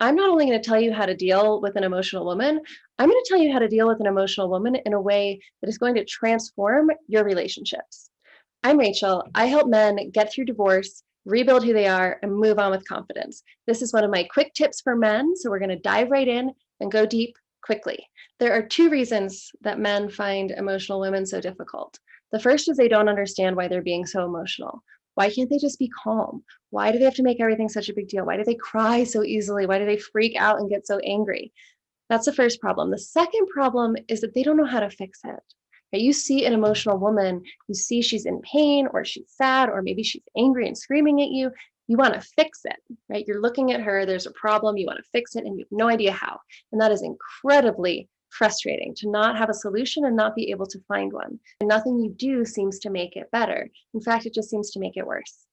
I'm not only going to tell you how to deal with an emotional woman, I'm going to tell you how to deal with an emotional woman in a way that is going to transform your relationships. I'm Rachel. I help men get through divorce, rebuild who they are, and move on with confidence. This is one of my quick tips for men. So we're going to dive right in and go deep quickly. There are two reasons that men find emotional women so difficult. The first is they don't understand why they're being so emotional. Why can't they just be calm? Why do they have to make everything such a big deal? Why do they cry so easily? Why do they freak out and get so angry? That's the first problem. The second problem is that they don't know how to fix it. Right? You see an emotional woman, you see she's in pain or she's sad or maybe she's angry and screaming at you. You want to fix it, right? You're looking at her, there's a problem, you want to fix it, and you have no idea how. And that is incredibly frustrating to not have a solution and not be able to find one. And nothing you do seems to make it better. In fact, it just seems to make it worse.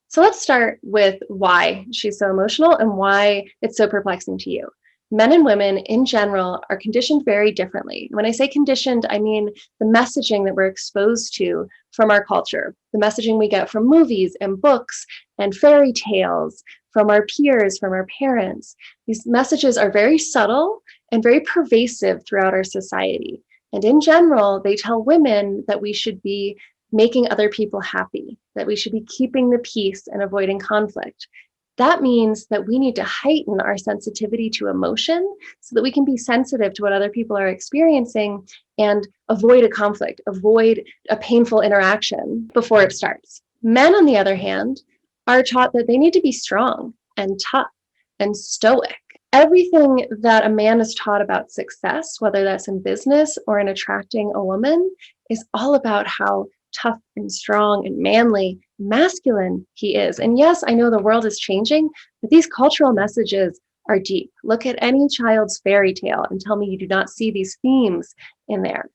So let's start with why she's so emotional and why it's so perplexing to you. Men and women in general are conditioned very differently. When I say conditioned, I mean the messaging that we're exposed to from our culture, the messaging we get from movies and books and fairy tales, from our peers, from our parents. These messages are very subtle and very pervasive throughout our society. And in general, they tell women that we should be making other people happy, that we should be keeping the peace and avoiding conflict. That means that we need to heighten our sensitivity to emotion so that we can be sensitive to what other people are experiencing and avoid a conflict, avoid a painful interaction before it starts. Men, on the other hand, are taught that they need to be strong and tough and stoic. Everything that a man is taught about success, whether that's in business or in attracting a woman, is all about how tough and strong and manly, masculine he is. And yes, I know the world is changing, but these cultural messages are deep. Look at any child's fairy tale and tell me you do not see these themes in there.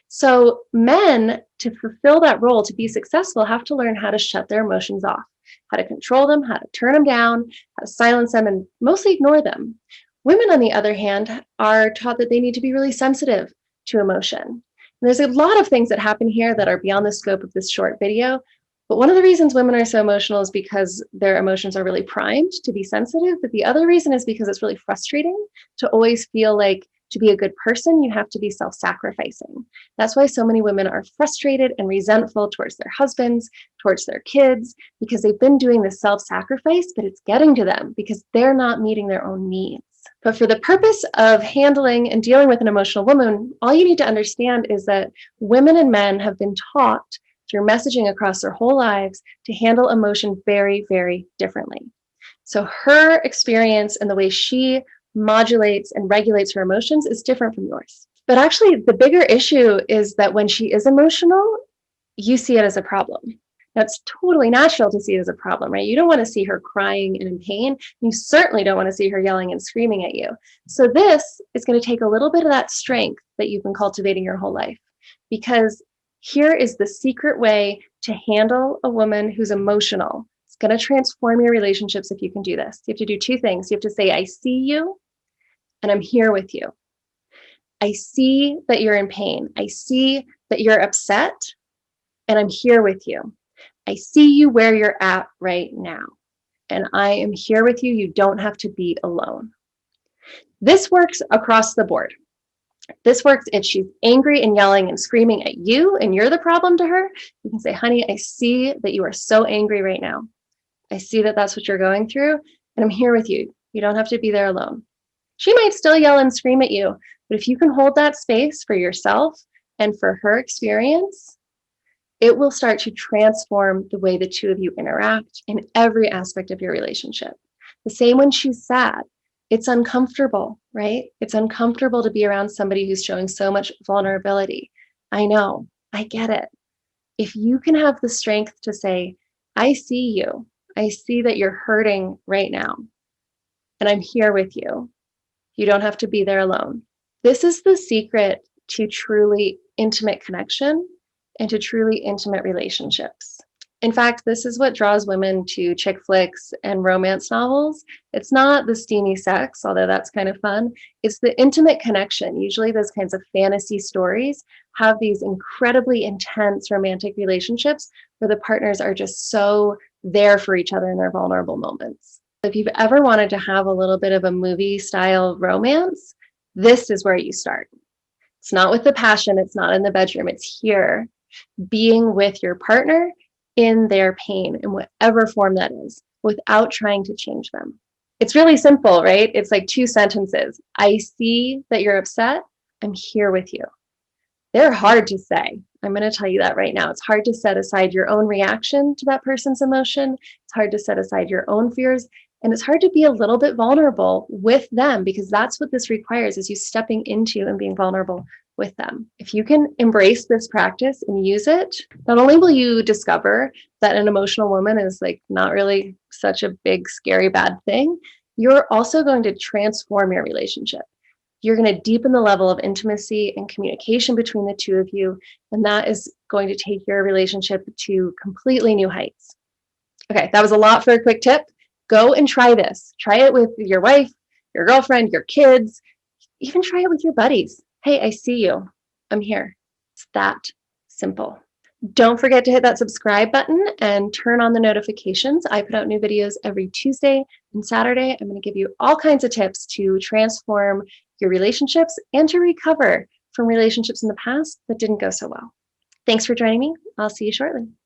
So men, to fulfill that role, to be successful, have to learn how to shut their emotions off, how to control them, how to turn them down, how to silence them, and mostly ignore them. Women, on the other hand, are taught that they need to be really sensitive to emotion. And there's a lot of things that happen here that are beyond the scope of this short video. But one of the reasons women are so emotional is because their emotions are really primed to be sensitive. But the other reason is because it's really frustrating to always feel like to be a good person, you have to be self-sacrificing. That's why so many women are frustrated and resentful towards their husbands, towards their kids, because they've been doing this self-sacrifice, but it's getting to them because they're not meeting their own needs. But for the purpose of handling and dealing with an emotional woman, all you need to understand is that women and men have been taught through messaging across their whole lives to handle emotion very, very differently. So her experience and the way she modulates and regulates her emotions is different from yours. But actually, the bigger issue is that when she is emotional, you see it as a problem. That's totally natural to see it as a problem, right? You don't want to see her crying and in pain. You certainly don't want to see her yelling and screaming at you. So this is going to take a little bit of that strength that you've been cultivating your whole life, because here is the secret way to handle a woman who's emotional. It's going to transform your relationships if you can do this. You have to do two things. You have to say, I see you, and I'm here with you. I see that you're in pain. I see that you're upset, and I'm here with you. I see you where you're at right now, and I am here with you. You don't have to be alone. This works across the board. This works if she's angry and yelling and screaming at you and you're the problem to her. You can say, honey, I see that you are so angry right now. I see that that's what you're going through, and I'm here with you. You don't have to be there alone. She might still yell and scream at you, but if you can hold that space for yourself and for her experience, it will start to transform the way the two of you interact in every aspect of your relationship. The same when she's sad. It's uncomfortable, right? It's uncomfortable to be around somebody who's showing so much vulnerability. I know, I get it. If you can have the strength to say, I see you. I see that you're hurting right now, and I'm here with you. You don't have to be there alone. This is the secret to truly intimate connection and to truly intimate relationships. In fact, this is what draws women to chick flicks and romance novels. It's not the steamy sex, although that's kind of fun. It's the intimate connection. Usually those kinds of fantasy stories have these incredibly intense romantic relationships where the partners are just so there for each other in their vulnerable moments. If you've ever wanted to have a little bit of a movie style romance, this is where you start. It's not with the passion, it's not in the bedroom, it's here, being with your partner in their pain in whatever form that is, without trying to change them. It's really simple, right? It's like 2 sentences. I see that you're upset. I'm here with you. They're hard to say. I'm going to tell you that right now. It's hard to set aside your own reaction to that person's emotion. It's hard to set aside your own fears. And it's hard to be a little bit vulnerable with them, because that's what this requires, is you stepping into and being vulnerable with them. If you can embrace this practice and use it, not only will you discover that an emotional woman is like not really such a big, scary, bad thing, you're also going to transform your relationship. You're going to deepen the level of intimacy and communication between the two of you. And that is going to take your relationship to completely new heights. Okay, that was a lot for a quick tip. Go and try this. Try it with your wife, your girlfriend, your kids, even try it with your buddies. Hey, I see you. I'm here. It's that simple. Don't forget to hit that subscribe button and turn on the notifications. I put out new videos every Tuesday and Saturday. I'm going to give you all kinds of tips to transform your relationships and to recover from relationships in the past that didn't go so well. Thanks for joining me. I'll see you shortly.